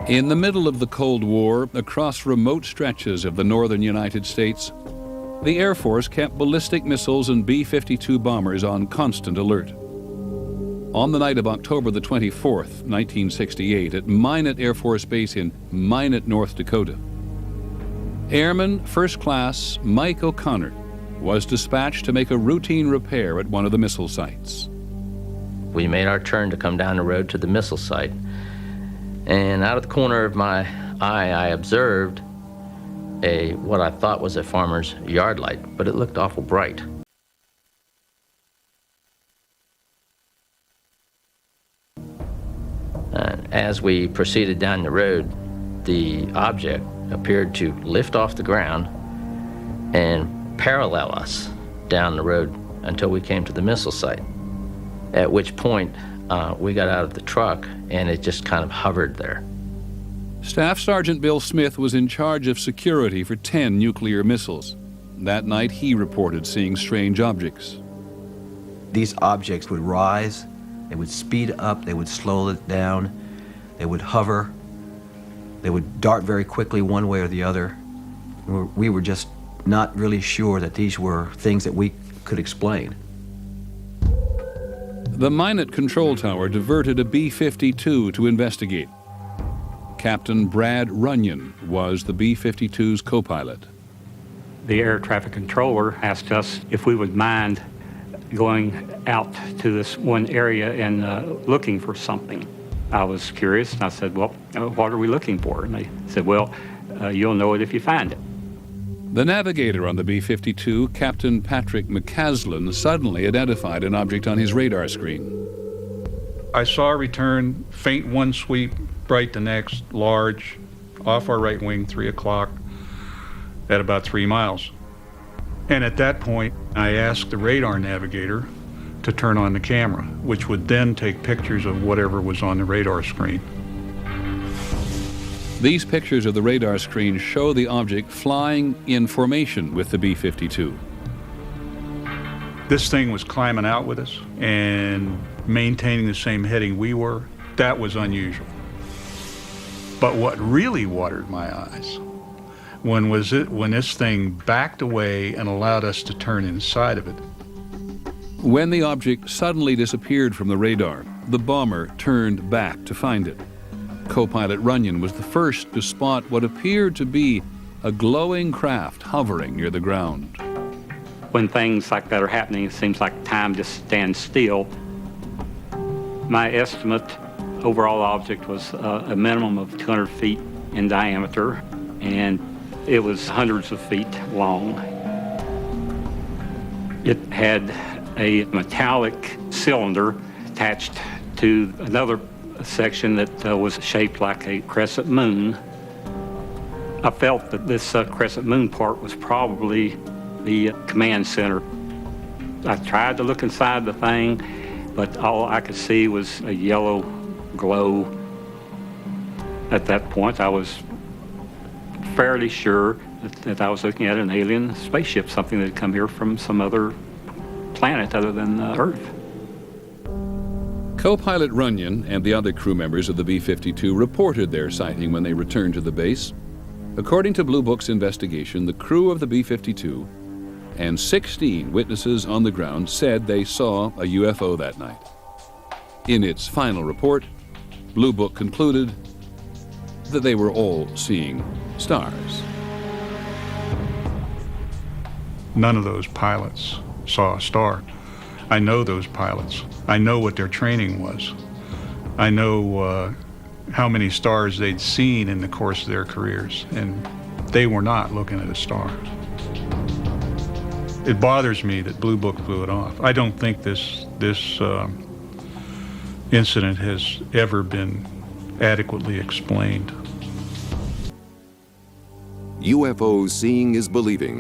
In the middle of the Cold War, across remote stretches of the northern United States, the Air Force kept ballistic missiles and B-52 bombers on constant alert. On the night of October the 24th, 1968, at Minot Air Force Base in Minot, North Dakota, Airman First Class Mike O'Connor was dispatched to make a routine repair at one of the missile sites. We made our turn to come down the road to the missile site, and out of the corner of my eye, I observed what I thought was a farmer's yard light, but it looked awful bright. As we proceeded down the road, the object appeared to lift off the ground and parallel us down the road until we came to the missile site, at which point we got out of the truck and it just kind of hovered there. Staff Sergeant Bill Smith was in charge of security for 10 nuclear missiles. That night, he reported seeing strange objects. These objects would rise, they would speed up, they would slow it down, they would hover, they would dart very quickly one way or the other. We were just not really sure that these were things that we could explain. The Minot Control Tower diverted a B-52 to investigate. Captain Brad Runyon was the B-52's co-pilot. The air traffic controller asked us if we would mind going out to this one area and looking for something. I was curious, and I said, well, what are we looking for? And they said, well, you'll know it if you find it. The navigator on the B-52, Captain Patrick McCaslin, suddenly identified an object on his radar screen. I saw a return, faint one sweep, bright the next, large, off our right wing, 3 o'clock, at about 3 miles. And at that point, I asked the radar navigator to turn on the camera, which would then take pictures of whatever was on the radar screen. These pictures of the radar screen show the object flying in formation with the B-52. This thing was climbing out with us and maintaining the same heading we were. That was unusual. But what really watered my eyes when this thing backed away and allowed us to turn inside of it. When the object suddenly disappeared from the radar, the bomber turned back to find it. Co-pilot Runyon was the first to spot what appeared to be a glowing craft hovering near the ground. When things like that are happening, it seems like time just stands still. My estimate, overall object was a minimum of 200 feet in diameter, and it was hundreds of feet long. It had a metallic cylinder attached to another section that was shaped like a crescent moon. I felt that this crescent moon part was probably the command center. I tried to look inside the thing, but all I could see was a yellow glow. At that point, I was fairly sure that I was looking at an alien spaceship, something that had come here from some other planet other than Earth. Co-pilot Runyon and the other crew members of the B-52 reported their sighting when they returned to the base. According to Blue Book's investigation, the crew of the B-52 and 16 witnesses on the ground said they saw a UFO that night. In its final report, Blue Book concluded that they were all seeing stars. None of those pilots saw a star. I know those pilots. I know what their training was. I know how many stars they'd seen in the course of their careers, and they were not looking at a star. It bothers me that Blue Book blew it off. I don't think this incident has ever been adequately explained. UFO Seeing is Believing